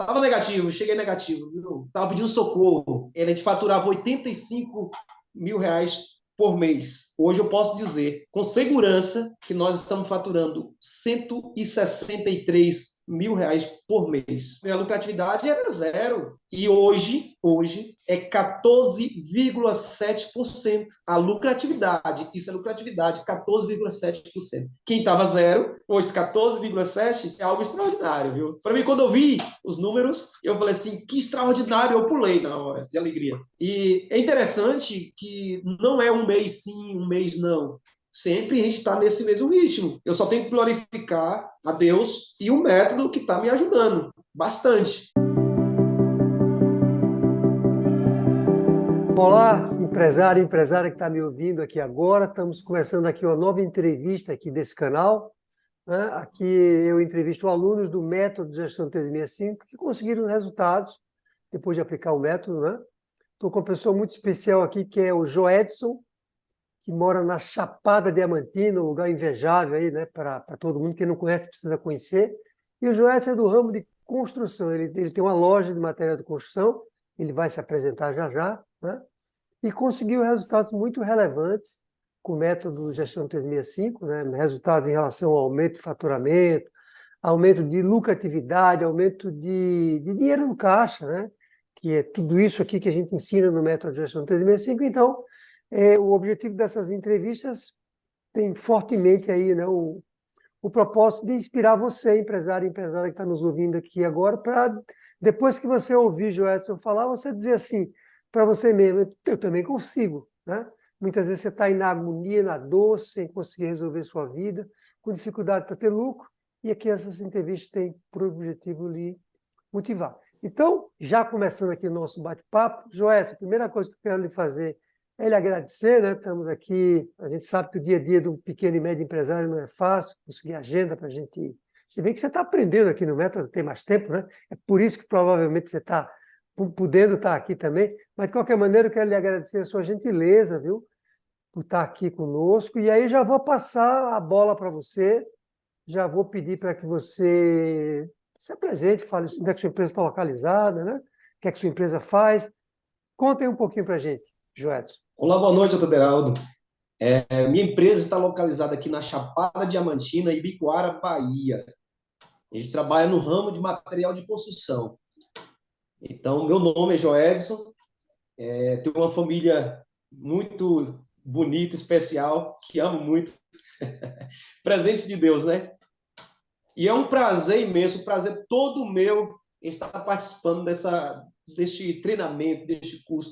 Tava negativo, cheguei negativo, viu? Tava pedindo socorro. A gente faturava R$ 85.000 por mês. Hoje eu posso dizer, com segurança, que nós estamos faturando R$ 163.000 por mês. Minha lucratividade era zero. E hoje é 14,7% a lucratividade. Isso é lucratividade, 14,7%. Quem estava zero, hoje 14,7% é algo extraordinário, viu? Para mim, quando eu vi os números, eu falei assim, que extraordinário, eu pulei na hora de alegria. E é interessante que não é um mês sim, um mês não. Sempre a gente está nesse mesmo ritmo. Eu só tenho que glorificar a Deus e o método que está me ajudando bastante. Olá, empresário e empresária que está me ouvindo aqui agora. Estamos começando aqui uma nova entrevista aqui desse canal, né? Aqui eu entrevisto alunos do método de gestão 365 que conseguiram resultados depois de aplicar o método, né? Estou com uma pessoa muito especial aqui que é o Joedson, que mora na Chapada Diamantina, um lugar invejável aí, né? Para todo mundo. Quem não conhece precisa conhecer. E o Joedson é do ramo de construção. Ele tem uma loja de material de construção. Ele vai se apresentar já já, né? E conseguiu resultados muito relevantes com o método Gestão 365, né? Resultados em relação ao aumento de faturamento, aumento de lucratividade, aumento de dinheiro no caixa, né? Que é tudo isso aqui que a gente ensina no método Gestão 365. Então, o objetivo dessas entrevistas tem fortemente aí, né, o propósito de inspirar você, empresário e empresária que está nos ouvindo aqui agora, para depois que você ouvir Joelson falar, você dizer assim para você mesmo, eu também consigo, né? Muitas vezes você está aí na agonia, na dor, sem conseguir resolver sua vida, com dificuldade para ter lucro, e aqui essas entrevistas têm por objetivo lhe motivar. Então, já começando aqui o nosso bate-papo, Joelson, a primeira coisa que eu quero lhe fazer é lhe agradecer, né? Estamos aqui, a gente sabe que o dia a dia do pequeno e médio empresário não é fácil, conseguir agenda para a gente. Se bem que você está aprendendo aqui no Método, tem mais tempo, né? É por isso que provavelmente você está podendo estar aqui também. Mas, de qualquer maneira, eu quero lhe agradecer a sua gentileza, viu? Por estar aqui conosco. E aí já vou passar a bola para você, já vou pedir para que você se apresente, fale onde é que sua empresa está localizada, né? O que é que sua empresa faz. Conte aí um pouquinho para a gente, Joedson. Olá, boa noite, doutor Deraldo. Minha empresa está localizada aqui na Chapada Diamantina, Ibicoara, Bahia. A gente trabalha no ramo de material de construção. Então, meu nome é Joedson, tenho uma família muito bonita, especial, que amo muito. Presente de Deus, né? E é um prazer imenso, um prazer todo meu estar participando deste treinamento, deste curso,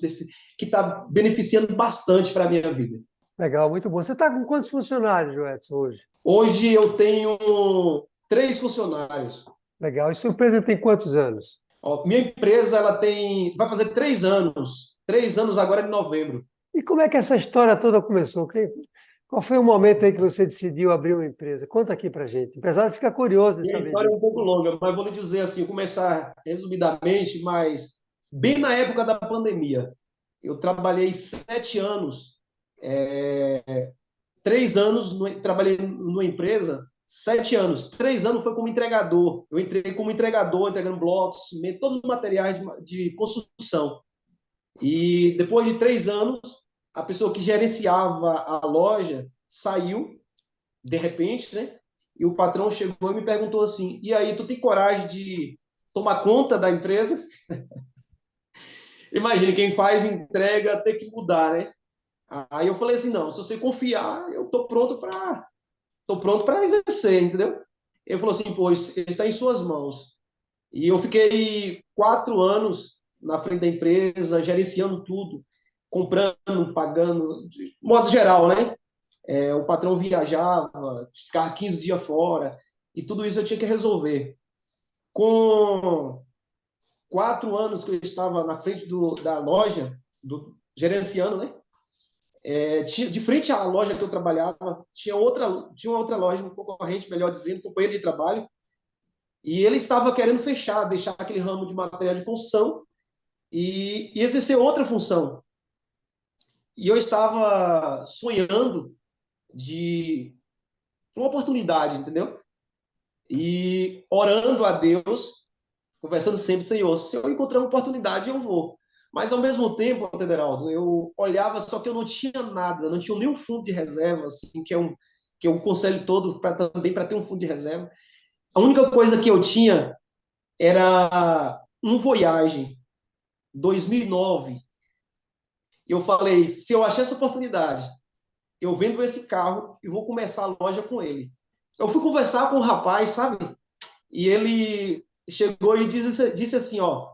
que está beneficiando bastante para a minha vida. Legal, muito bom. Você está com quantos funcionários, Joedson, hoje? Hoje eu tenho 3 funcionários. Legal. E sua empresa tem quantos anos? Ó, minha empresa vai fazer 3 anos. 3 anos agora em novembro. E como é que essa história toda começou? Qual foi o momento aí que você decidiu abrir uma empresa? Conta aqui pra gente. O empresário fica curioso de Minha saber história é disso. um pouco longa, mas vou lhe dizer assim, começar resumidamente, mas bem na época da pandemia. Eu trabalhei 7 anos, 3 anos trabalhei numa empresa, 7 anos. 3 anos foi como entregador. Eu entrei como entregador, entregando blocos, cimento, todos os materiais de construção. E depois de 3 anos, a pessoa que gerenciava a loja saiu, de repente, né? E o patrão chegou e me perguntou assim: e aí, tu tem coragem de tomar conta da empresa? Imagine, quem faz entrega tem que mudar, né? Aí eu falei assim: não, se você confiar, eu tô pronto para exercer, entendeu? Ele falou assim: pois, está em suas mãos. E eu fiquei 4 anos na frente da empresa, gerenciando tudo, comprando, pagando, de modo geral, né? O patrão viajava, ficava 15 dias fora, e tudo isso eu tinha que resolver. Com 4 anos que eu estava na frente da loja, gerenciando, né? De frente à loja que eu trabalhava, tinha uma outra loja, um concorrente, melhor dizendo, um companheiro de trabalho, e ele estava querendo fechar, deixar aquele ramo de material de construção e exercer outra função. E eu estava sonhando de uma oportunidade, entendeu? E orando a Deus conversando sempre, Senhor, se eu encontrar uma oportunidade, eu vou. Mas, ao mesmo tempo, Tederaldo, eu olhava, só que eu não tinha nada, não tinha nenhum fundo de reserva, assim, que é um conselho todo também para ter um fundo de reserva. A única coisa que eu tinha era um Voyage 2009. Eu falei, se eu achar essa oportunidade, eu vendo esse carro e vou começar a loja com ele. Eu fui conversar com o rapaz, sabe? E ele chegou e disse assim, ó,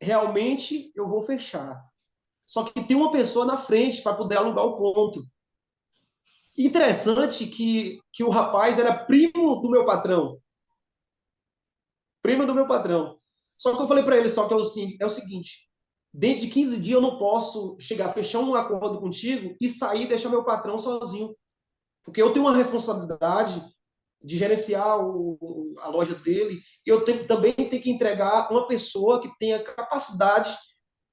realmente eu vou fechar. Só que tem uma pessoa na frente para poder alugar o ponto. Interessante que o rapaz era primo do meu patrão. Primo do meu patrão. Só que eu falei para ele, só que é o seguinte, dentro de 15 dias eu não posso chegar a fechar um acordo contigo e sair e deixar meu patrão sozinho. Porque eu tenho uma responsabilidade de gerenciar a loja dele, e também tenho que entregar uma pessoa que tenha capacidade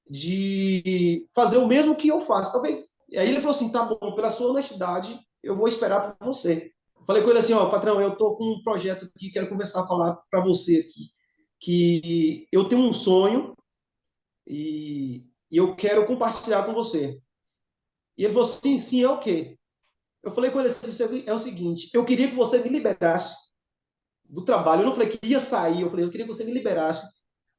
de fazer o mesmo que eu faço. Talvez. E aí ele falou assim: tá bom, pela sua honestidade, eu vou esperar por você. Falei com ele assim: ó, patrão, eu tô com um projeto aqui, quero começar a falar para você aqui, que eu tenho um sonho e eu quero compartilhar com você. E ele falou: sim, sim, é o quê? Eu falei com ele assim: é o seguinte, eu queria que você me liberasse do trabalho. Eu não falei que ia sair, eu falei, eu queria que você me liberasse,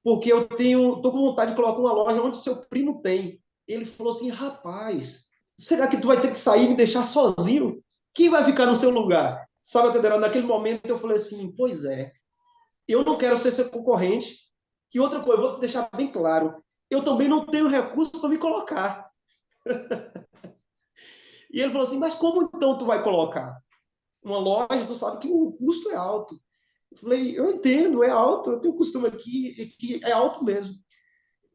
porque tô com vontade de colocar uma loja onde seu primo tem. Ele falou assim, rapaz, será que tu vai ter que sair e me deixar sozinho? Quem vai ficar no seu lugar? Sabe, Tederal, naquele momento eu falei assim, pois é, eu não quero ser seu concorrente. E outra coisa, eu vou deixar bem claro, eu também não tenho recursos para me colocar. E ele falou assim, mas como então tu vai colocar? Uma loja, tu sabe que o custo é alto. Eu falei, eu entendo, é alto, eu tenho costume aqui, que é alto mesmo.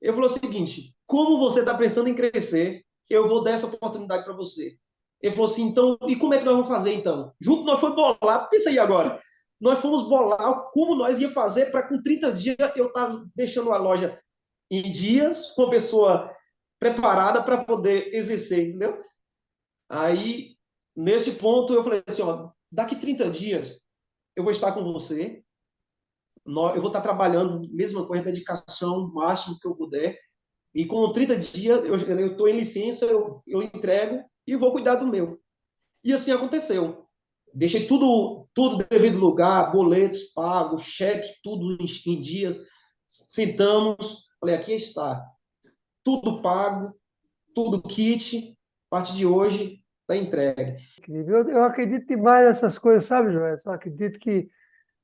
Ele falou o seguinte, como você está pensando em crescer, eu vou dar essa oportunidade para você. Ele falou assim, então, e como é que nós vamos fazer então? Junto nós fomos bolar, pensa aí agora, nós fomos bolar como nós ia fazer para com 30 dias eu estar deixando a loja em dias, com a pessoa preparada para poder exercer, entendeu? Aí, nesse ponto, eu falei assim, ó, daqui 30 dias eu vou estar com você, eu vou estar trabalhando, mesma coisa, dedicação, o máximo que eu puder. E com 30 dias, eu estou em licença, eu entrego e vou cuidar do meu. E assim aconteceu. Deixei tudo devido lugar, boletos pagos, cheque, tudo em dias. Sentamos, falei, aqui está. Tudo pago, tudo kit. A partir de hoje, está entregue. Eu acredito demais nessas coisas, sabe, Joel? Eu acredito que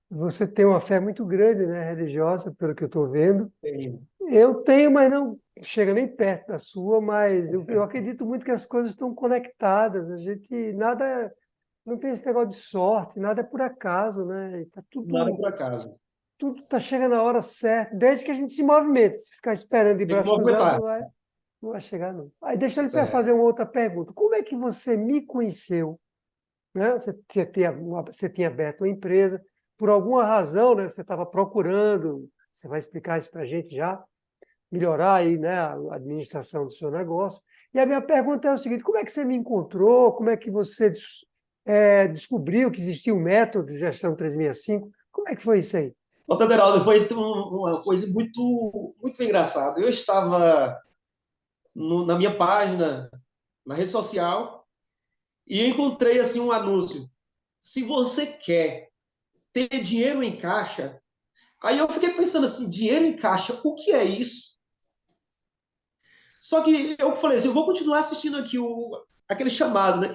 você tem uma fé muito grande, né, religiosa, pelo que eu estou vendo. Eu tenho, mas não chega nem perto da sua, mas eu acredito muito que as coisas estão conectadas. A gente nada não tem esse negócio de sorte, nada é por acaso, né? Tá Nada tudo por acaso. tudo tá chegando na hora certa, desde que a gente se movimente. Se ficar esperando de Tem que braço cruzado, movimentar. não vai chegar, não. Aí deixa ele fazer Certo. uma outra pergunta. Como é que você me conheceu? Né? Você tinha aberto uma empresa, por alguma razão, né? Você estava procurando, você vai explicar isso para a gente já, melhorar aí, né, a administração do seu negócio. E a minha pergunta é o seguinte: como é que você me encontrou? Como é que você descobriu que existia um método de gestão 365? Como é que foi isso aí? O Tederaldo, foi uma coisa muito engraçada. Eu estava na minha página, na rede social, e encontrei assim um anúncio. Se você quer ter dinheiro em caixa, aí eu fiquei pensando assim, dinheiro em caixa, o que é isso? Só que eu falei assim, eu vou continuar assistindo aqui aquele chamado, né?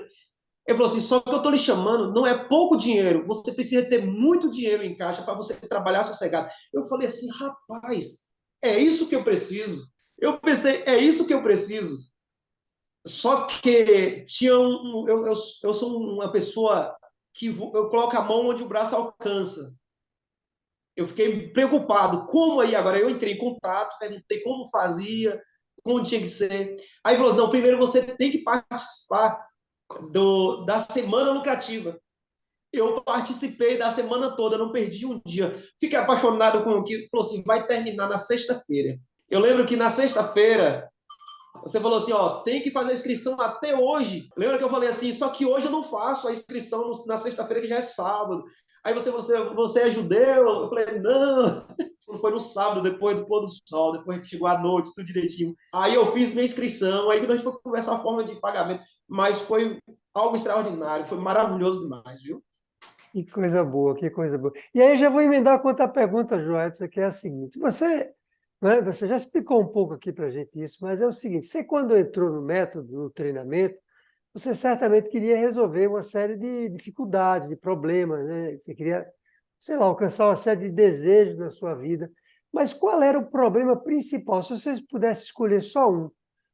Ele falou assim, só que eu estou lhe chamando, não é pouco dinheiro, você precisa ter muito dinheiro em caixa para você trabalhar sossegado. Eu falei assim, rapaz, é isso que eu preciso. Eu pensei, é isso que eu preciso. Só que eu sou uma pessoa que eu coloco a mão onde o braço alcança. Eu fiquei preocupado. Como aí agora? Eu entrei em contato, perguntei como fazia, como tinha que ser. Aí falou: não, primeiro você tem que participar da semana lucrativa. Eu participei da semana toda, não perdi um dia. Fiquei apaixonado com o que falou assim: vai terminar na sexta-feira. Eu lembro que na sexta-feira você falou assim, ó, tem que fazer a inscrição até hoje. Lembra que eu falei assim, só que hoje eu não faço a inscrição na sexta-feira, que já é sábado. Aí você é judeu? Eu falei, não. foi no sábado, depois do pôr do sol, depois que chegou a noite, tudo direitinho. Aí eu fiz minha inscrição, aí a gente foi conversar a forma de pagamento, mas foi algo extraordinário, foi maravilhoso demais, viu? Que coisa boa, que coisa boa. E aí já vou emendar com outra pergunta, Joelson, que é a seguinte. Você já explicou um pouco aqui para a gente isso, mas é o seguinte, você quando entrou no método, no treinamento, você certamente queria resolver uma série de dificuldades, de problemas, né? Você queria, sei lá, alcançar uma série de desejos na sua vida. Mas qual era o problema principal? Se você pudesse escolher só um,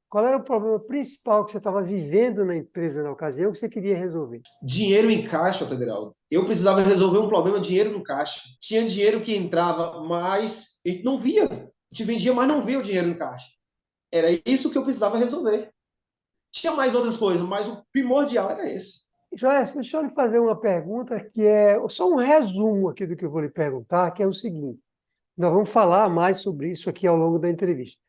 qual era o problema principal que você estava vivendo na empresa na ocasião que você queria resolver? Dinheiro em caixa, Tederaldo. Eu precisava resolver um problema, dinheiro no caixa. Tinha dinheiro que entrava, mas a gente não via. A gente vendia, mas não via o dinheiro no caixa. Era isso que eu precisava resolver. Tinha mais outras coisas, mas o primordial era esse. Joyce, deixa eu lhe fazer uma pergunta que é só um resumo aqui do que eu vou lhe perguntar, que é o seguinte. Nós vamos falar mais sobre isso aqui ao longo da entrevista.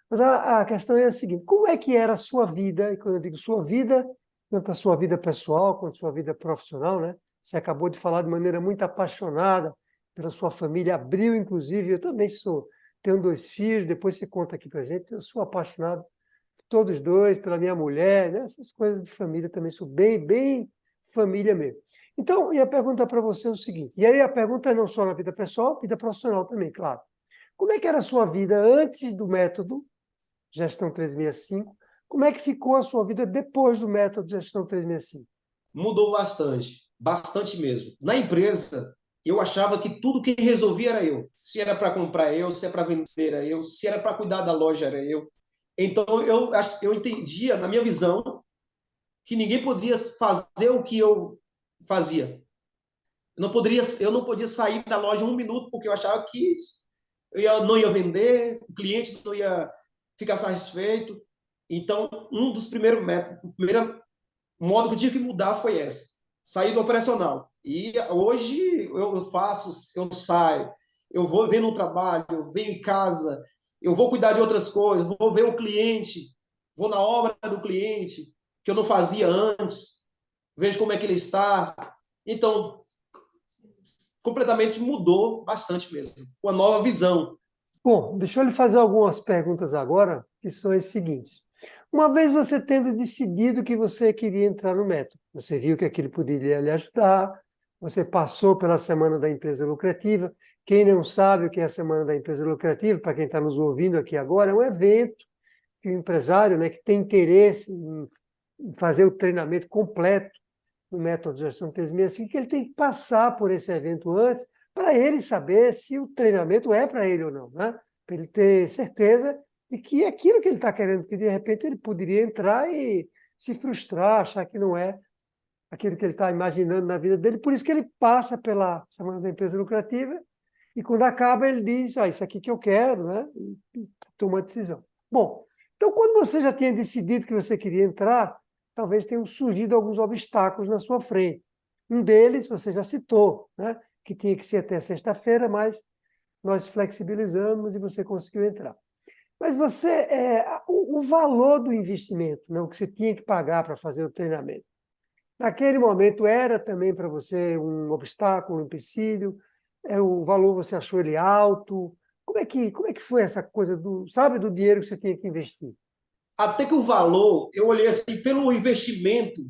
Mas a questão é a seguinte: como é que era a sua vida? E quando eu digo sua vida, tanto a sua vida pessoal quanto a sua vida profissional, né? Você acabou de falar de maneira muito apaixonada pela sua família, abriu, inclusive, eu também sou, tenho 2 filhos, depois você conta aqui para a gente, eu sou apaixonado por todos dois, pela minha mulher, né? Essas coisas de família também, sou bem, bem família mesmo. Então, e a pergunta para você é o seguinte, e aí a pergunta é não só na vida pessoal, vida profissional também, claro. Como é que era a sua vida antes do método Gestão 365? Como é que ficou a sua vida depois do método Gestão 365? Mudou bastante, bastante mesmo. Na empresa, eu achava que tudo que resolvia era eu. Se era para comprar eu, se era para vender era eu, se era para cuidar da loja era eu. Então eu entendia, na minha visão, que ninguém poderia fazer o que eu fazia. Eu não podia sair da loja um minuto porque eu achava que não ia vender, o cliente não ia ficar satisfeito. Então, um dos primeiros métodos, o primeiro modo que eu tive que mudar foi essa, sair do operacional. E hoje eu faço, eu saio, eu vou ver no trabalho, eu venho em casa, eu vou cuidar de outras coisas, vou ver o cliente, vou na obra do cliente, que eu não fazia antes, vejo como é que ele está. Então, completamente mudou bastante mesmo, uma nova visão. Bom, deixa eu lhe fazer algumas perguntas agora, que são as seguintes. Uma vez você tendo decidido que você queria entrar no método, você viu que aquilo poderia lhe ajudar, você passou pela Semana da Empresa Lucrativa. Quem não sabe o que é a Semana da Empresa Lucrativa, para quem está nos ouvindo aqui agora, é um evento que o empresário, né, que tem interesse em fazer o treinamento completo no método de gestão 365, que ele tem que passar por esse evento antes, para ele saber se o treinamento é para ele ou não, né? Para ele ter certeza de que é aquilo que ele está querendo, porque de repente ele poderia entrar e se frustrar, achar que não é aquilo que ele está imaginando na vida dele. Por isso que ele passa pela Semana da Empresa Lucrativa e quando acaba ele diz, isso aqui que eu quero, né? E toma a decisão. Bom, então quando você já tinha decidido que você queria entrar, talvez tenham surgido alguns obstáculos na sua frente. Um deles você já citou, né? Que tinha que ser até sexta-feira, mas nós flexibilizamos e você conseguiu entrar. Mas o valor do investimento, né? O que você tinha que pagar para fazer o treinamento, naquele momento era também para você um obstáculo, um empecilho? O valor você achou ele alto? Como é que foi essa coisa do dinheiro que você tinha que investir? Até que o valor, eu olhei assim, pelo investimento,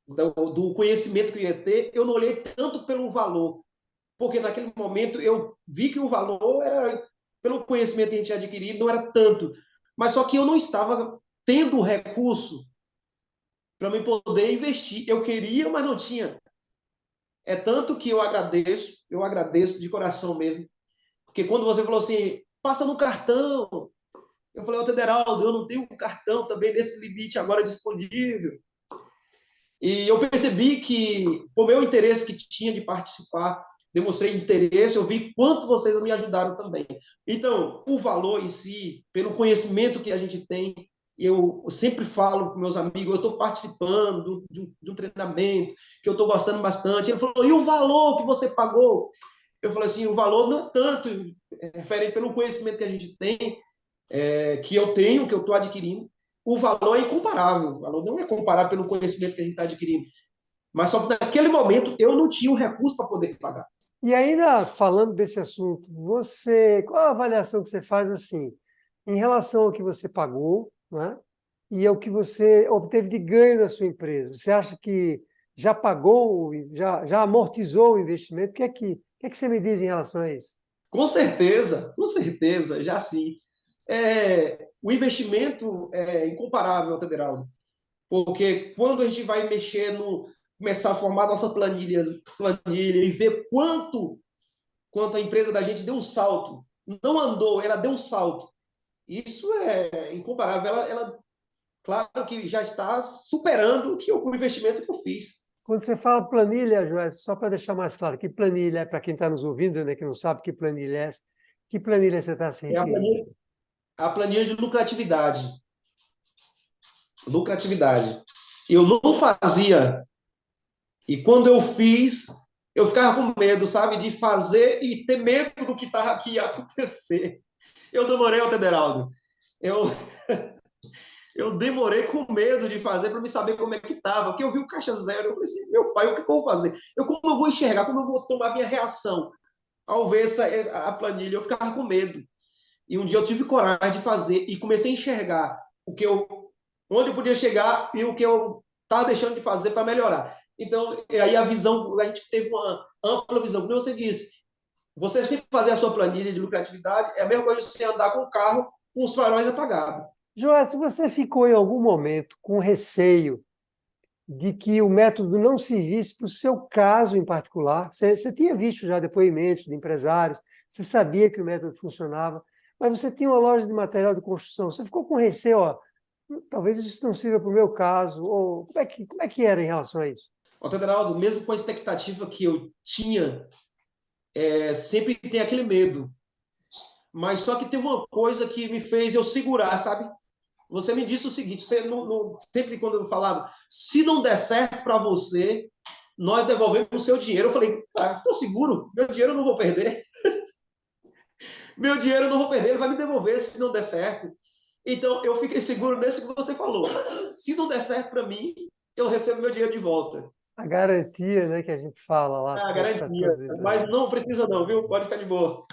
do conhecimento que eu ia ter, eu não olhei tanto pelo valor, porque naquele momento eu vi que o valor era, pelo conhecimento que a gente tinha adquirido, não era tanto. Mas só que eu não estava tendo o recurso para me poder investir. Eu queria, mas não tinha. É tanto que eu agradeço de coração mesmo, porque quando você falou assim, passa no cartão, eu falei, ô Tederaldo, eu não tenho um cartão também nesse limite agora disponível. E eu percebi que, por meu interesse que tinha de participar, demonstrei interesse, eu vi quanto vocês me ajudaram também. Então, o valor em si, pelo conhecimento que a gente tem, eu sempre falo com meus amigos, eu estou participando de um treinamento que eu estou gostando bastante. Ele falou, e o valor que você pagou? Eu falei assim, o valor não é tanto, refere pelo conhecimento que a gente tem, que eu tenho, que eu estou adquirindo, o valor é incomparável. O valor não é comparável pelo conhecimento que a gente está adquirindo. Mas só que naquele momento eu não tinha o recurso para poder pagar. E ainda falando desse assunto, qual a avaliação que você faz assim, em relação ao que você pagou, né, e ao que você obteve de ganho na sua empresa? Você acha que já pagou, já amortizou o investimento? O que é que você me diz em relação a isso? Com certeza, já sim. O investimento é incomparável, Tederaldo, porque quando a gente vai mexer no, começar a formar nossa planilha e ver quanto a empresa da gente deu um salto, não andou, ela deu um salto. Isso é incomparável. Claro que já está superando o investimento que eu fiz. Quando você fala planilha, Joé, só para deixar mais claro, que planilha é para quem está nos ouvindo, né, que não sabe que planilha você está se É referindo? a planilha de lucratividade. Lucratividade. Eu não fazia. E quando eu fiz, eu ficava com medo, sabe, de fazer e ter medo do que ia acontecer. Eu demorei, Tederaldo. Eu, eu demorei com medo de fazer para me saber como é que estava. Porque eu vi o caixa zero. Eu falei assim, meu pai, o que eu vou fazer? Como eu vou enxergar? Como eu vou tomar minha reação ao ver a planilha? Eu ficava com medo. E um dia eu tive coragem de fazer e comecei a enxergar onde eu podia chegar e o que eu estava deixando de fazer para melhorar. Então, aí a visão, a gente teve uma ampla visão. Como você disse, você sempre fazer a sua planilha de lucratividade é a mesma coisa de você andar com o carro com os faróis apagados. Joé, se você ficou em algum momento com receio de que o método não servisse para o seu caso em particular, você tinha visto já depoimentos de empresários, você sabia que o método funcionava, mas você tinha uma loja de material de construção, você ficou com receio, ó, talvez isso não sirva para o meu caso, ou como é que era em relação a isso? O Tedraldo, mesmo com a expectativa que eu tinha, sempre tem aquele medo. Mas só que teve uma coisa que me fez eu segurar, sabe? Você me disse o seguinte, sempre quando eu falava, se não der certo para você, nós devolvemos o seu dinheiro. Eu falei, estou seguro, meu dinheiro eu não vou perder. Meu dinheiro eu não vou perder, ele vai me devolver se não der certo. Então, eu fiquei seguro nesse que você falou. Se não der certo para mim, eu recebo meu dinheiro de volta. A garantia, né, que a gente fala lá É a para garantia. todos os Mas empresários. não precisa não, viu? Pode ficar de boa.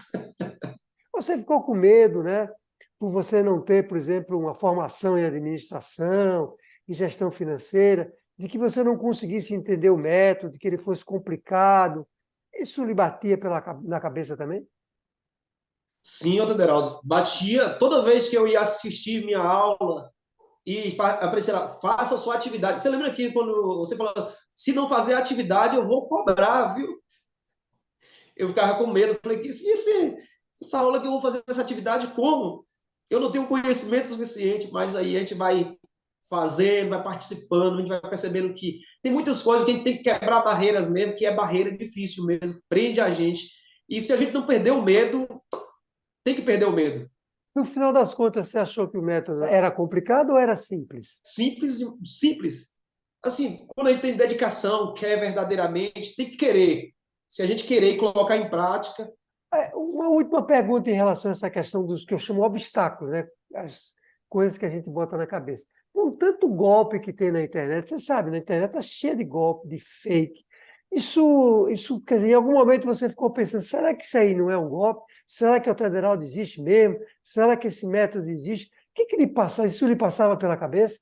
Você ficou com medo, né, por você não ter, por exemplo, uma formação em administração, em gestão financeira, de que você não conseguisse entender o método, de que ele fosse complicado. Isso lhe batia na cabeça também? Sim, Oderaldo. Batia toda vez que eu ia assistir minha aula e aparecia lá, faça a sua atividade. Você lembra que quando você falou, se não fazer a atividade, eu vou cobrar, viu? Eu ficava com medo. Falei, essa aula que eu vou fazer essa atividade, como? Eu não tenho conhecimento suficiente, mas aí a gente vai fazendo, vai participando, a gente vai percebendo que tem muitas coisas que a gente tem que quebrar barreiras mesmo, que é barreira difícil mesmo, prende a gente. E se a gente não perder o medo, tem que perder o medo. No final das contas, você achou que o método era complicado ou era simples? Simples, simples. Assim, quando a gente tem dedicação, quer verdadeiramente, tem que querer. Se a gente querer e colocar em prática, Uma última pergunta em relação a essa questão dos que eu chamo obstáculos, né? As coisas que a gente bota na cabeça. Com tanto golpe que tem na internet, você sabe, na internet está cheia de golpe, de fake. Isso, quer dizer, em algum momento você ficou pensando, será que isso aí não é um golpe? Será que o Federal existe mesmo? Será que esse método existe? Isso lhe passava pela cabeça?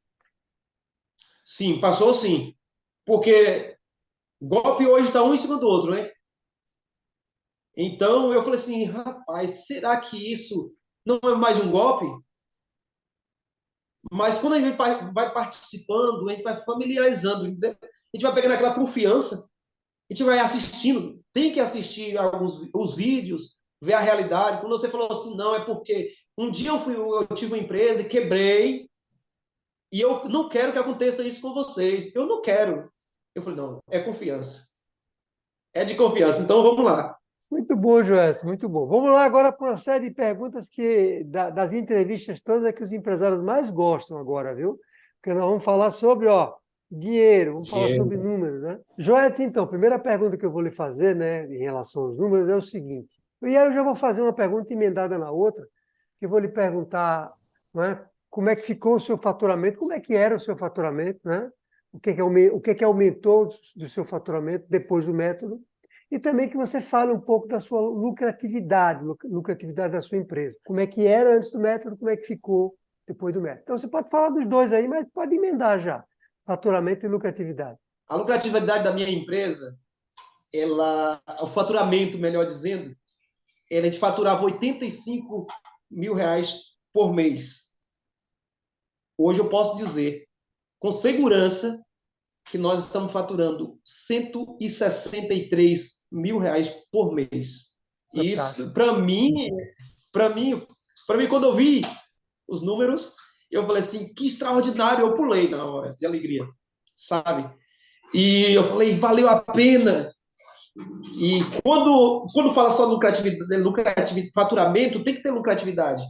sim, passou sim. Porque golpe hoje está um em cima do outro, né? Então eu falei assim, rapaz, será que isso não é mais um golpe? Mas quando a gente vai participando, a gente vai familiarizando, né? A gente vai pegando aquela confiança, a gente vai assistindo, tem que assistir os vídeos, ver a realidade. Quando você falou assim, não, é porque um dia eu tive uma empresa e quebrei, e eu não quero que aconteça isso com vocês. Eu não quero. Eu falei, não, é confiança. É de confiança. Então vamos lá. Muito bom, Joelson, muito bom. Vamos lá agora para uma série de perguntas das entrevistas todas é que os empresários mais gostam agora, viu? Porque nós vamos falar sobre, ó, dinheiro, vamos falar sobre números, né? Joelson, então, a primeira pergunta que eu vou lhe fazer, né, em relação aos números é o seguinte. E aí eu já vou fazer uma pergunta emendada na outra, que eu vou lhe perguntar, né, como é que ficou o seu faturamento, como é que era o seu faturamento, né? O que é que aumentou do seu faturamento depois do método? e também que você fale um pouco da sua lucratividade, lucratividade da sua empresa. Como é que era antes do método, como é que ficou depois do método. Então, você pode falar dos dois aí, mas pode emendar já, faturamento e lucratividade. A lucratividade da minha empresa, o faturamento, melhor dizendo, a gente faturava R$ 85.000 por mês. Hoje eu posso dizer, com segurança, que nós estamos faturando R$ 163.000 por mês. E isso, Fantástico. para mim, quando eu vi os números, eu falei assim, que extraordinário, eu pulei na hora de alegria, sabe? E eu falei, valeu a pena. E quando fala só lucratividade, faturamento, tem que ter lucratividade.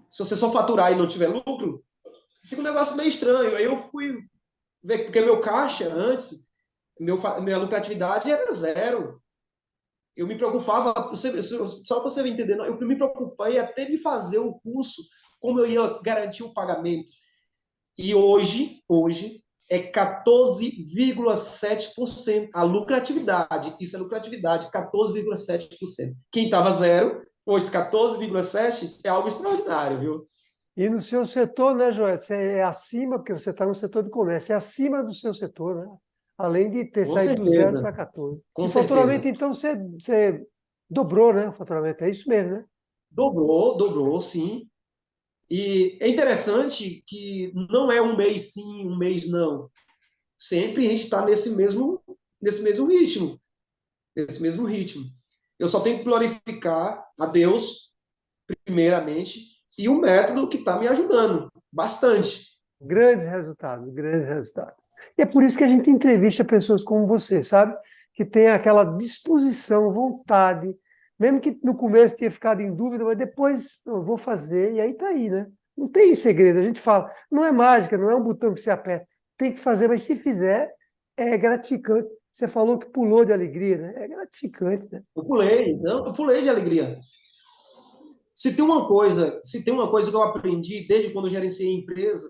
Se você só faturar e não tiver lucro, fica um negócio meio estranho. Aí eu fui ver, porque meu caixa antes, minha lucratividade era zero. Eu me preocupava, só para você entender, eu me preocupei até de fazer o curso, como eu ia garantir o pagamento. E hoje é 14,7% a lucratividade. Isso é lucratividade, 14,7%. Quem estava zero, hoje 14,7% é algo extraordinário, viu? E no seu setor, né, Joel? Você é acima, porque você está no setor de comércio, é acima do seu setor, né? Além de ter Com saído do zero certeza, para 14. com E o faturamento, certeza. então, você dobrou, né? O faturamento, é isso mesmo, né? Dobrou, sim. E é interessante que não é um mês sim, um mês não. Sempre a gente está nesse mesmo ritmo, nesse mesmo ritmo. Eu só tenho que glorificar a Deus, primeiramente, e o método que está me ajudando bastante. Grandes resultados, grandes resultados. E é por isso que a gente entrevista pessoas como você, sabe? Que tem aquela disposição, vontade, mesmo que no começo tenha ficado em dúvida, mas depois eu vou fazer, e aí está aí, né? Não tem segredo, a gente fala, não é mágica, não é um botão que se aperta, tem que fazer, mas se fizer, é gratificante. Você falou que pulou de alegria, né? É gratificante, né? Eu pulei de alegria. Se tem uma coisa que eu aprendi desde quando eu gerenciei a empresa,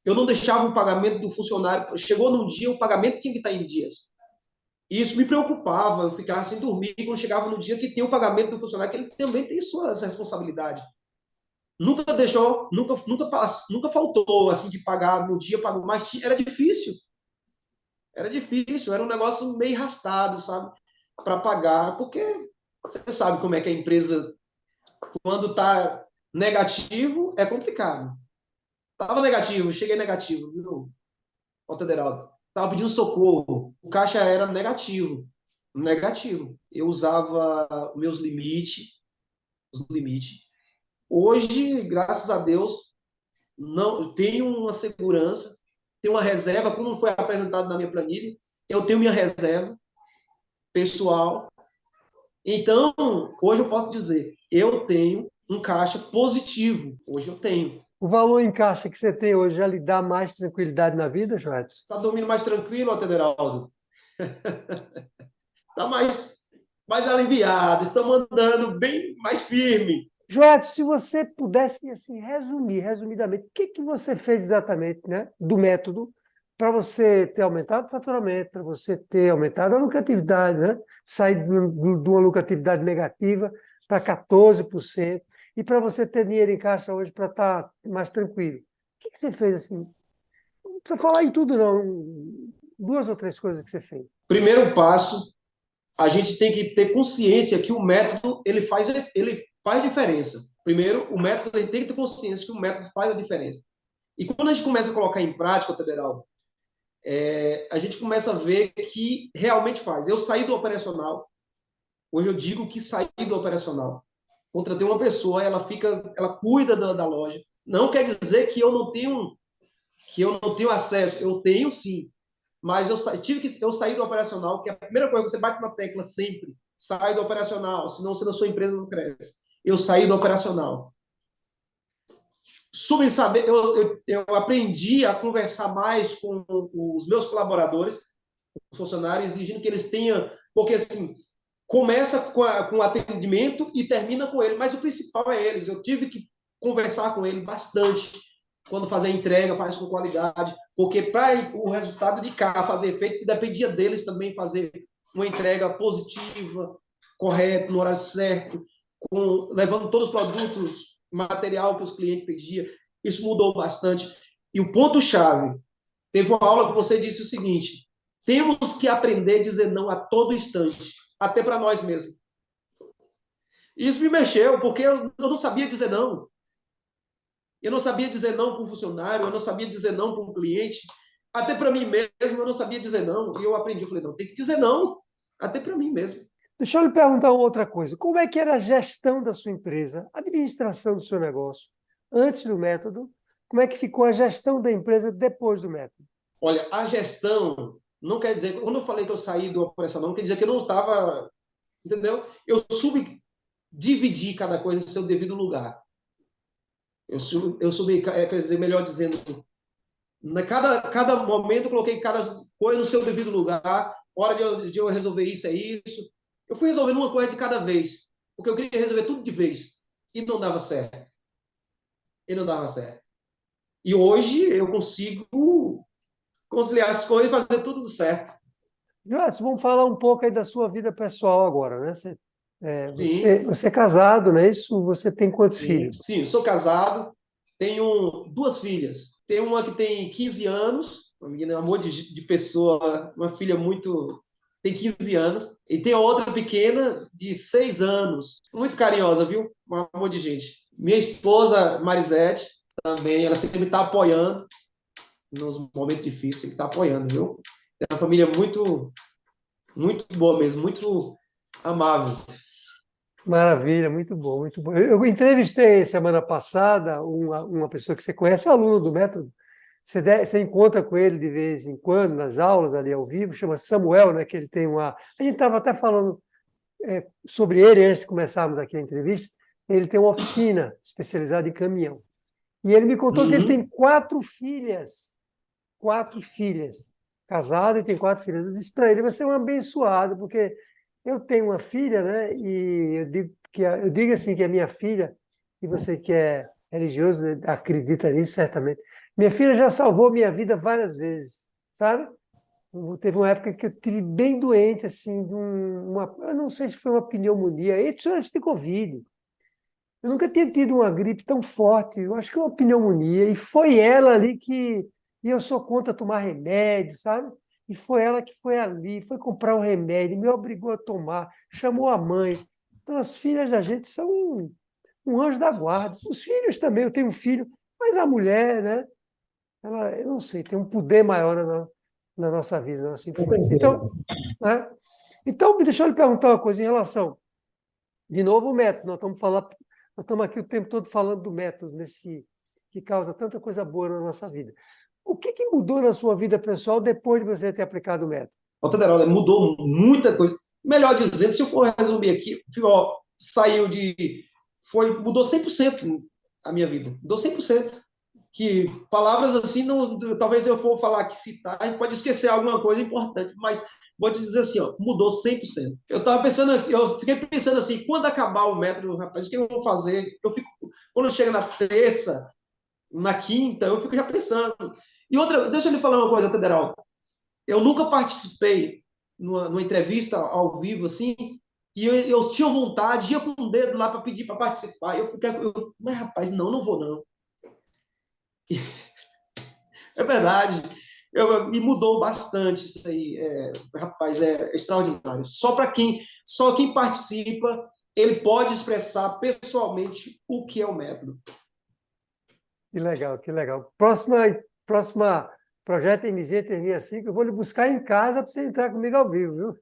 eu não deixava o pagamento do funcionário. Chegou num dia, o pagamento tinha que estar em dias. E isso me preocupava, eu ficava sem dormir quando chegava no dia que tem o pagamento do funcionário, que ele também tem suas responsabilidades. Nunca deixou, nunca faltou assim de pagar no dia, pagou, mas era difícil, era um negócio meio arrastado, sabe? Para pagar, porque você sabe como é que a empresa, quando está negativo, é complicado. Tava negativo, cheguei negativo, viu, Altaderaldo? Tava pedindo socorro, o caixa era negativo, negativo. Eu usava os limites. Hoje, graças a Deus, não tenho uma segurança, tenho uma reserva, como foi apresentado na minha planilha, eu tenho minha reserva pessoal. Então, hoje eu posso dizer, eu tenho um caixa positivo. Hoje eu tenho. O valor em caixa que você tem hoje já lhe dá mais tranquilidade na vida, Joel? Tá dormindo mais tranquilo, Atederaldo? Tá mais aliviado, estamos andando bem mais firme. Joel, se você pudesse assim, resumidamente, o que você fez exatamente, né, do método para você ter aumentado o faturamento, para você ter aumentado a lucratividade, né, sair de uma lucratividade negativa para 14%, e para você ter dinheiro em caixa hoje para estar mais tranquilo. O que você fez assim? Não precisa falar em tudo, não. Duas ou três coisas que você fez. Primeiro passo, a gente tem que ter consciência que o método ele faz diferença. Primeiro, o método, a gente tem que ter consciência que o método faz a diferença. E quando a gente começa a colocar em prática, Federal, a gente começa a ver que realmente faz. Eu saí do operacional, hoje eu digo que saí do operacional. Contratei uma pessoa, ela cuida da loja. Não quer dizer que eu não tenho acesso, eu tenho sim. Mas eu saí do operacional, que é a primeira coisa que você bate na tecla sempre, sai do operacional, senão você da sua empresa não cresce. Eu saí do operacional. Sobre saber, eu aprendi a conversar mais com os meus colaboradores, os funcionários, exigindo que eles tenham, porque assim, começa com o atendimento e termina com ele, mas o principal é eles. Eu tive que conversar com ele bastante, quando fazer a entrega, faz com qualidade, porque para o resultado de cá fazer efeito, dependia deles também fazer uma entrega positiva, correta, no horário certo, levando todos os produtos, material que os clientes pediam. Isso mudou bastante. E o ponto-chave, teve uma aula que você disse o seguinte: temos que aprender a dizer não a todo instante, até para nós mesmos. Isso me mexeu, porque eu não sabia dizer não. Eu não sabia dizer não para um funcionário, eu não sabia dizer não para um cliente, até para mim mesmo eu não sabia dizer não. E eu aprendi, eu falei, não, tem que dizer não, até para mim mesmo. Deixa eu lhe perguntar uma outra coisa. Como é que era a gestão da sua empresa, a administração do seu negócio, antes do método? Como é que ficou a gestão da empresa depois do método? Olha, a gestão não quer dizer, quando eu falei que eu saí do operacional, não quer dizer que eu não estava, entendeu? Eu subdividi cada coisa em seu devido lugar. Eu subi, quer dizer, melhor dizendo, cada momento eu coloquei cada coisa no seu devido lugar. Hora de eu resolver isso é isso. Eu fui resolvendo uma coisa de cada vez, porque eu queria resolver tudo de vez. E não dava certo. E não dava certo. E hoje eu consigo conciliar as coisas e fazer tudo certo. Joás, vamos falar um pouco aí da sua vida pessoal agora, né? Sim, Você é casado, não é isso? Você tem quantos sim. filhos? Sim, sou casado, tenho duas filhas. Tem uma que tem 15 anos, uma menina, um amor de pessoa, uma filha muito. Tem 15 anos. E tem outra pequena de 6 anos, muito carinhosa, viu? Um amor de gente. Minha esposa, Marisete, também, ela sempre está apoiando nos momentos difíceis, está apoiando, viu? É uma família muito, muito boa mesmo, muito amável. Maravilha, muito bom, muito bom. Eu entrevistei semana passada uma pessoa que você conhece, aluno do método. Você encontra com ele de vez em quando, nas aulas ali ao vivo, chama Samuel, né? Que ele tem uma. A gente estava até falando sobre ele antes de começarmos aqui a entrevista. Ele tem uma oficina especializada em caminhão. E ele me contou que ele tem Uhum. quatro filhas, casado e tem quatro filhas. Eu disse para ele, você é um abençoado, porque eu tenho uma filha, né? E eu digo assim que a minha filha, e você que é religioso acredita nisso certamente. Minha filha já salvou minha vida várias vezes, sabe? Teve uma época que eu tive bem doente, assim, eu não sei se foi uma pneumonia, isso antes de Covid. Eu nunca tinha tido uma gripe tão forte, eu acho que uma pneumonia, e foi ela ali que. E eu sou contra tomar remédio, sabe? E foi ela que foi ali, foi comprar um remédio, me obrigou a tomar, chamou a mãe. Então, as filhas da gente são um anjo da guarda. Os filhos também, eu tenho um filho, mas a mulher, né? Ela, eu não sei, tem um poder maior na nossa vida, na nossa Com influência. certeza. Então, né? Então, deixa eu lhe perguntar uma coisa em relação, de novo, o método. Nós estamos aqui o tempo todo falando do método, que causa tanta coisa boa na nossa vida. O que mudou na sua vida pessoal depois de você ter aplicado o método? O Tederola mudou muita coisa. Melhor dizendo, se eu for resumir aqui, ó, saiu de. Mudou 100% a minha vida. Mudou 100%. Que palavras assim, não, talvez eu for falar aqui, citar, a gente pode esquecer alguma coisa importante, mas vou te dizer assim, ó, mudou 100%. Eu estava pensando, eu fiquei pensando assim, quando acabar o método, rapaz, o que eu vou fazer? Quando chega na terça, na quinta, eu fico já pensando. E outra, deixa eu lhe falar uma coisa, Federal. Eu nunca participei numa entrevista ao vivo assim, e eu tinha vontade, ia com o dedo lá para pedir para participar. Mas rapaz, não vou não. É verdade. Me mudou bastante isso aí. Rapaz, é extraordinário. Só quem participa, ele pode expressar pessoalmente o que é o método. Que legal, que legal. Próxima projeto MZ 365, eu vou lhe buscar em casa para você entrar comigo ao vivo, viu?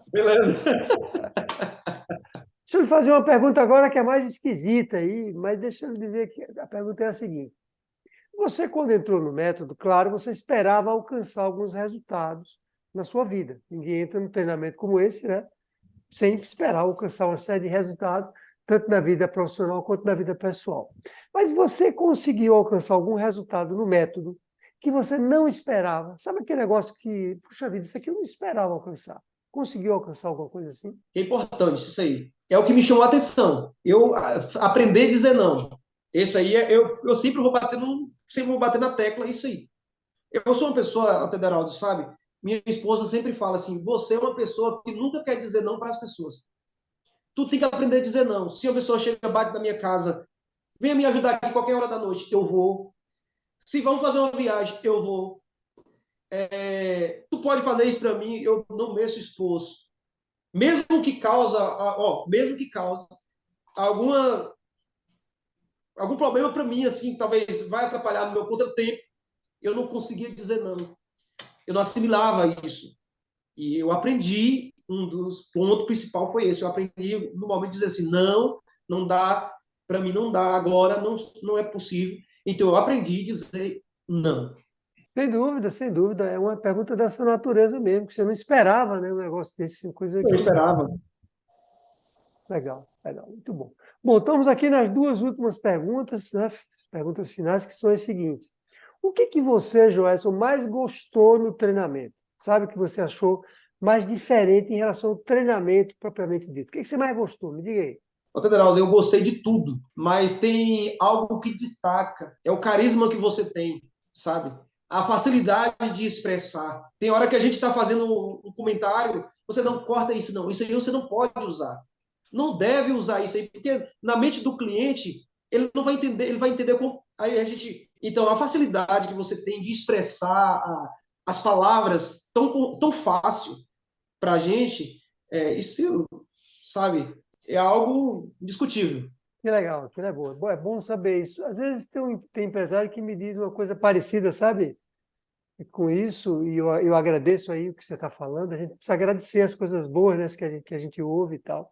Beleza. Deixa eu lhe fazer uma pergunta agora que é mais esquisita aí, mas deixa eu lhe dizer que a pergunta é a seguinte. Você, quando entrou no método, claro, você esperava alcançar alguns resultados na sua vida. Ninguém entra num treinamento como esse, né? Sem esperar alcançar uma série de resultados, tanto na vida profissional quanto na vida pessoal. Mas você conseguiu alcançar algum resultado no método que você não esperava? Sabe aquele negócio que, puxa vida, isso aqui eu não esperava alcançar. Conseguiu alcançar alguma coisa assim? É importante isso aí. É o que me chamou a atenção. Eu aprender a dizer não. Esse aí, eu sempre vou bater na tecla, isso aí. Eu sou uma pessoa, Tederaldo, sabe? Minha esposa sempre fala assim: você é uma pessoa que nunca quer dizer não para as pessoas. Tu tem que aprender a dizer não. Se a pessoa chega, bate na minha casa, venha me ajudar aqui qualquer hora da noite, eu vou. Se vamos fazer uma viagem, eu vou. Tu pode fazer isso para mim, eu não meço esforço. Mesmo que cause alguma algum problema para mim, assim, talvez vai atrapalhar no meu contratempo, eu não conseguia dizer não. Eu não assimilava isso. E eu aprendi, um dos pontos principais foi esse. Eu aprendi no momento de dizer assim, não, não dá, para mim não dá, agora não é possível. Então eu aprendi a dizer não. Sem dúvida, sem dúvida. É uma pergunta dessa natureza mesmo, que você não esperava, né? Um negócio desse, uma coisa Eu que. esperava. Legal, legal, muito bom. Bom, estamos aqui nas duas últimas perguntas, né? Perguntas finais, que são as seguintes. O que que você, Joelson, mais gostou no treinamento? Sabe, que você achou mais diferente em relação ao treinamento propriamente dito? O que que você mais gostou? Me diga aí. Ô, Tederaldo, eu gostei de tudo, mas tem algo que destaca. É o carisma que você tem, sabe? A facilidade de expressar. Tem hora que a gente está fazendo um comentário, você não corta isso, não. Isso aí você não pode usar. Não deve usar isso aí, porque na mente do cliente, ele não vai entender, ele vai entender como. Aí a gente. Então, a facilidade que você tem de expressar as palavras tão fácil para a gente, isso, sabe, é algo indiscutível. Que legal, que é bom. É bom saber isso. Às vezes tem empresário que me diz uma coisa parecida, sabe? E com isso, e eu agradeço aí o que você está falando, a gente precisa agradecer as coisas boas, né, que a gente ouve e tal.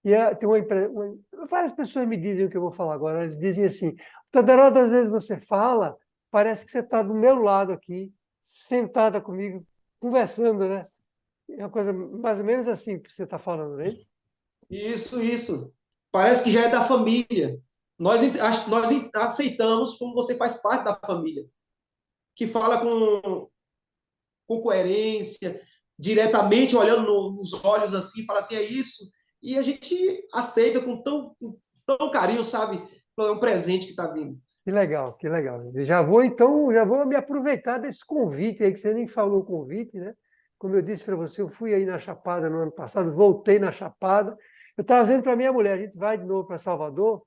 E tem várias pessoas me dizem o que eu vou falar agora. Eles dizem assim: Tadarada, às vezes você fala, parece que você está do meu lado aqui, sentada comigo, conversando, né? É uma coisa mais ou menos assim que você está falando, né? Isso. Parece que já é da família. Nós aceitamos como você faz parte da família, que fala com coerência, diretamente olhando nos olhos assim, fala assim, é isso. E a gente aceita com tão carinho, sabe? É um presente que está vindo. Que legal, que legal. Eu já vou, então, já vou me aproveitar desse convite aí, que você nem falou o convite, né? Como eu disse para você, eu fui aí na Chapada no ano passado, voltei na Chapada. Eu estava dizendo para minha mulher, a gente vai de novo para Salvador,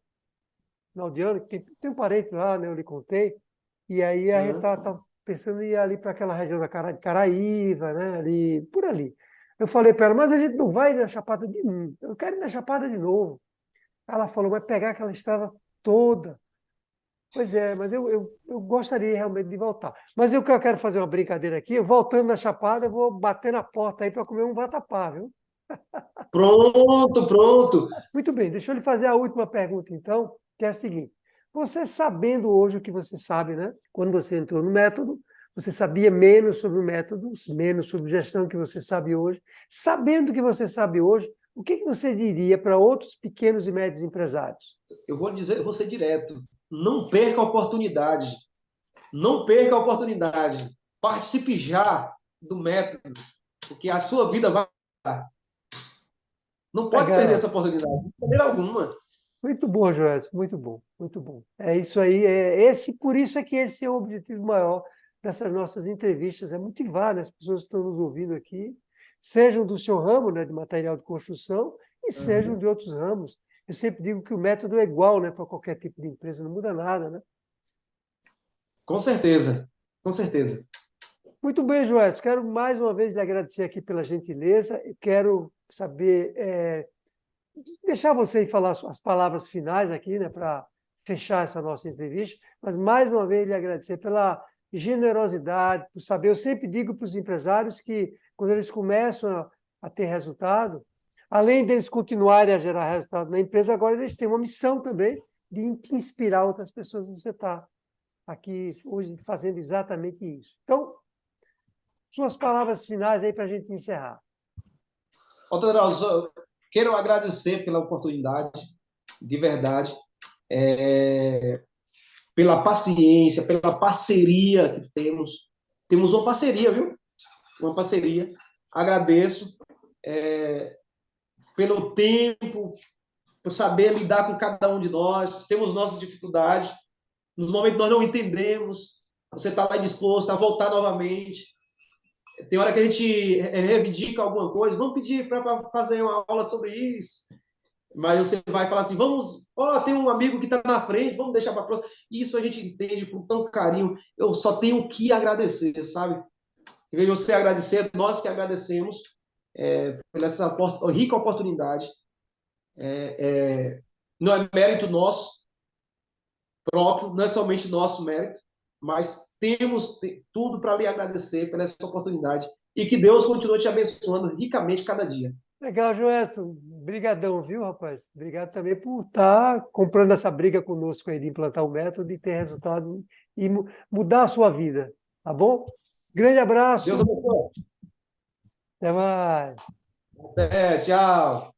final de ano, que tem um parente lá, né? Eu lhe contei. E aí a gente Uhum. estava pensando em ir ali para aquela região da Caraíva, né? Ali, por ali. Eu falei para ela, mas a gente não vai na Chapada de novo. Eu quero ir na Chapada de novo. Ela falou, vai pegar aquela estrada toda. Pois é, mas eu gostaria realmente de voltar. Mas eu quero fazer uma brincadeira aqui, eu voltando na Chapada, eu vou bater na porta aí para comer um vatapá, viu? Pronto. Muito bem, deixa eu lhe fazer a última pergunta, então, que é a seguinte. Você sabendo hoje o que você sabe, né? Quando você entrou no método, você sabia menos sobre o método, menos sobre gestão que você sabe hoje. Sabendo o que você sabe hoje, o que você diria para outros pequenos e médios empresários? Eu vou ser direto. Não perca a oportunidade. Não perca a oportunidade. Participe já do método, porque a sua vida vai. Não pode perder essa Legal. oportunidade, de maneira alguma. Muito bom, Joelson, muito bom, muito bom. É isso aí, por isso é que esse é o objetivo maior dessas nossas entrevistas, é motivar, né, as pessoas que estão nos ouvindo aqui, sejam do seu ramo, né, de material de construção, e sejam de outros ramos. Eu sempre digo que o método é igual, né, para qualquer tipo de empresa, não muda nada, né? Com certeza, com certeza. Muito bem, Joelson, quero mais uma vez lhe agradecer aqui pela gentileza, e quero saber, deixar você falar as palavras finais aqui, né, para fechar essa nossa entrevista, mas mais uma vez lhe agradecer pela generosidade, por saber. Eu sempre digo para os empresários que quando eles começam a ter resultado, além deles continuarem a gerar resultado na empresa, agora eles têm uma missão também de inspirar outras pessoas. Você está aqui hoje fazendo exatamente isso. Então, suas palavras finais aí para a gente encerrar. Drauzio, quero agradecer pela oportunidade, de verdade, pela paciência, pela parceria que temos. Temos uma parceria, viu? Uma parceria. Agradeço pelo tempo por saber lidar com cada um de nós, temos nossas dificuldades, nos momentos que nós não entendemos, você está lá disposto a voltar novamente. Tem hora que a gente reivindica alguma coisa, vamos pedir para fazer uma aula sobre isso, mas você vai falar assim, vamos, ó, tem um amigo que está na frente, vamos deixar para próxima. Isso a gente entende com tanto carinho, eu só tenho que agradecer, sabe? Em vez de você agradecer, nós que agradecemos por essa rica oportunidade. Não é mérito nosso próprio, não é somente nosso mérito, mas temos tudo para lhe agradecer pela essa oportunidade e que Deus continue te abençoando ricamente cada dia. Legal, Joelson. Obrigadão, viu, rapaz? Obrigado também por estar comprando essa briga conosco aí de implantar o método e ter resultado e mudar a sua vida, tá bom? Grande Deus abraço. abençoe. Até mais. Até, tchau.